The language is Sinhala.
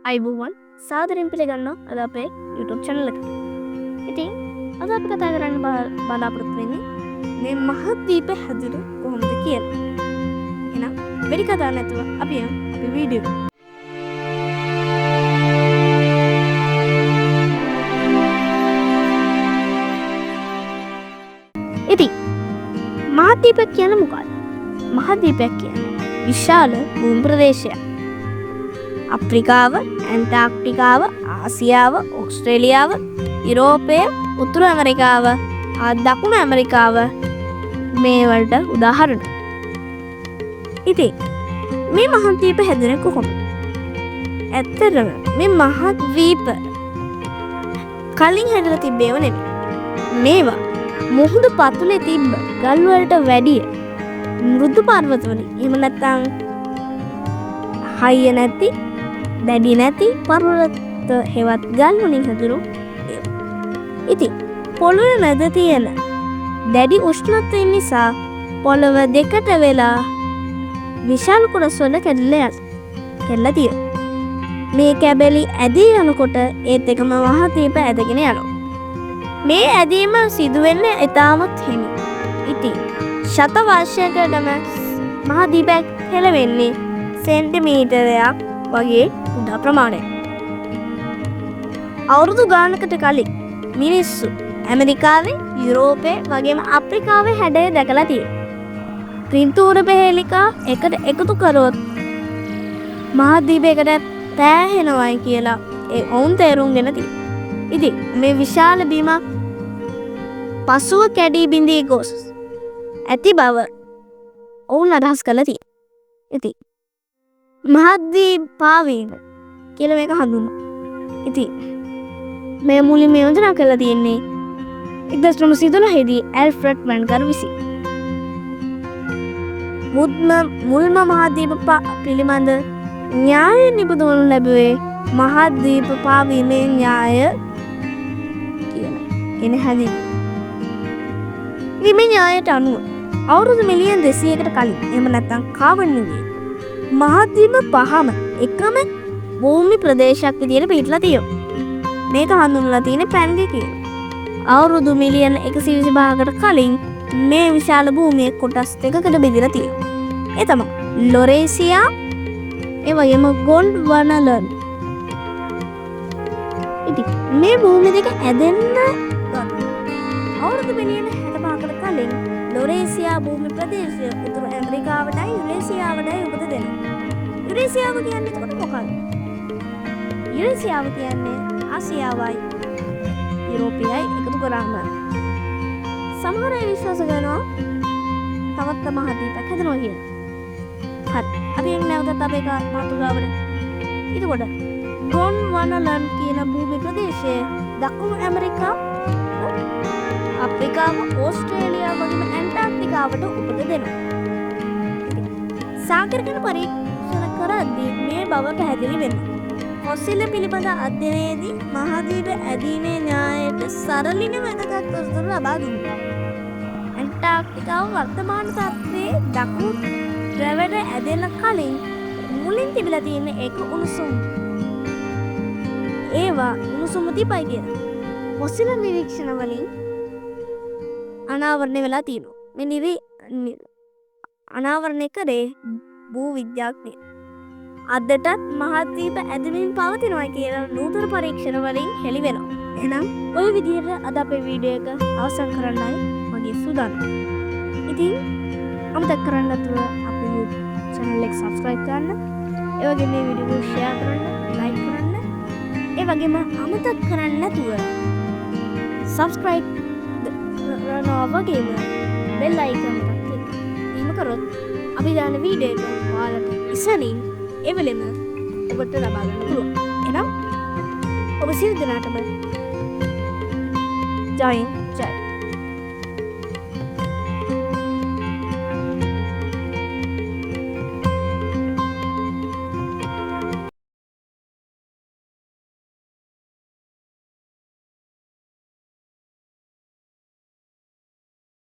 අයිබුවන් සාදරයෙන් පිළිගන්නවා අද අපේ YouTube channel එකට. ඉතින් අද අපි කතා කරන්න බලාපොරොත්තු වෙන්නේ මේ මහද්වීපය හැදුනේ කොහොමද කියලා. එහෙනම් වැඩි කතා නැතුව අපි යමු අපේ වීඩියෝ එකට. ඉතින් මහද්වීපයක් කියන්නේ මොකක්ද? මහද්වීපයක් කියන්නේ විශාල භූමි ප්‍රදේශයක්. අප්‍රිකාව, ඇන්ටාර්ක්ටිකාව, ආසියාව, ඕස්ට්‍රේලියාව, යුරෝපය, උතුරු ඇමරිකාව, දකුණු ඇමරිකාව මේ වලට උදාහරණ. ඉතින් මේ මහද්වීප හැදුනේ කොහොමද? ඇත්තටම මේ මහද්වීප කලින් හැදලා තිබ්බේව නෙමෙයි. මේවා මුහුදු පතුලේ තිබ්බ ගල් වලට වැඩිය මෘදු පර්වත වලින් එහෙම නැත්නම් හයිය නැති දැඩි නැති පර්වත හේවත් ගල් වලින් හැදුණු ඒවා. ඉතින් පොළොවේ මැද තියෙන දැඩි උෂ්ණත්වය නිසා පොළොව දෙකට වෙලා විශාල කොටස් වල කැඩලා තියෙනවා. මේ කැබලි ඇදී යනකොට ඒත් එකම මහද්වීප ඇදගෙන යනවා. මේ ඇදීම සිදු වෙන්නේ ඉතාමත් හිමි. ඉතින් ශත වර්ෂයකටම මහද්වීපයක් හෙළවෙන්නේ සෙන්ටිමීටරයක් වගේ කුඩා ප්‍රමාණයක්. අවුරුදු ගානකට කලින් මිනිස්සු ඇමරිකාවේ, යුරෝපයේ වගේම අප්‍රිකාවේ හැඩය දැකලා තියෙනවා. පින්තූර පෙහෙලිකා එකට එකතු කරොත් මහද්වීපයකට පෑහෙනවයි කියලා ඔවුන් තේරුම්ගෙන තියෙනවා. ඉතින් මේ විශාල බිමක් පසුව කැඩී බිඳී ගොස් ඇති බව ඔවුන් අදහස් කළා තියෙනවා. ඉතින් මහද්වීප පාවීම කියලා මේක හඳුන්වනවා. ඉතින් මේ මුලින්ම යෝජනා කරලා තියෙන්නේ 1913 දී ඇල්ෆ්‍රඩ් වැන්කර් විසින්. මුල්ම මහද්වීප පිළිබඳ න්‍යාය නිපදවනු ලැබුවේ මහද්වීප පාවීමේ න්‍යාය කියලා. එන හැදී මේ න්‍යායට අනුව අවුරුදු මිලියන් 200කට කලින් එහෙම නැත්නම් කාබන් යුගයේ මහද්වීප පහම එකම භූමි ප්‍රදේශයක් විදියට පිටලා තියෙනවා. මේක හඳුන්වලා තියෙන්නේ පැන්ගේ කියලා. අවුරුදු මිලියන් 125කට කලින් මේ විශාල භූමියේ කොටස් දෙකකට බෙදලා තියෙනවා. ඒ තමයි ලොරේසියා ඒ වගේම ගොන්ඩ්වානාලන්ඩ්. ඉතින් මේ භූමි දෙක ඇදෙන්න අවුරුදු මිලියන 65කට කලින් ලොරේසියා භූමි ප්‍රදේශය උතුරු ඇමරිකාවටයි යුරේසියාවටයි උපත දෙනවා. යුරේසියාව කියන්නේ එතකොට මොකක්ද? යුරේසියාව කියන්නේ ආසියාවයි යුරෝපයයි එකතු කරාම සමහර අය විශ්වාස කරනවා තවත් මහද්වීපයක් හැදෙනවා කියලා. හරි. අපි එන්නේ නැවතත් අපේ මාතෘකාවට. එතකොට ගොන්ඩ්වානාලන්ඩ් කියන භූමි ප්‍රදේශය දකුණු ඇමරිකාව, අප්‍රිකාව, ඕස්ට්‍රේලියාව වගේම ඇන්ටාර්ක්ටිකාවට උපත දෙනවා. සාගරික පරීක්ෂණ කරද්දී මේ බව පැහැදිලි වෙනවා. ෆොසිල පිළිබඳ අධ්‍යයනයේදී මහද්වීප ඇදීමේ න්‍යායයට සරලින වැදගත් තොරතුරු ලබා දුන්නා. ඇන්ටාර්ක්ටිකාව වර්තමාන තත්ත්වයේ දකුණු ද්‍රවයට ඇදෙන්න කලින් මුලින් තිබිලා තියෙන එක උණුසුම්. ඒවා උණුසුම තිබයි කියලා. ෆොසිල නිරීක්ෂණ වලින් අනාවරණය වෙලා තියෙනවා. මේ අනාවරණය කරේ භූ විද්‍යාඥයෝ. අදටත් මහද්වීප ඇදෙමින් පවතිනවා කියලා නූතන පරීක්ෂණ වලින් හෙළි වෙනවා. එහෙනම් ওই විදිහට අද අපේ වීඩියෝ එක අවසන් කරන්නයි මගේ සූදානම. ඉතින් අමතක කරන්න නැතුව අපේ YouTube channel එක subscribe කරන්න. ඒ වගේම මේ වීඩියෝ එක share කරන්න, like කරන්න. ඒ වගේම අමතක කරන්න නැතුව subscribe කරනවා වගේම bell icon එක click කරොත් අපි දාන වීඩියෝ එක ඔයාලට ඉස්සෙල්ලින් එවෙලෙම ඔබට ලබා ගන්න පුළුවන්. එහෙනම් ඔබ සියලු දෙනාටම ජය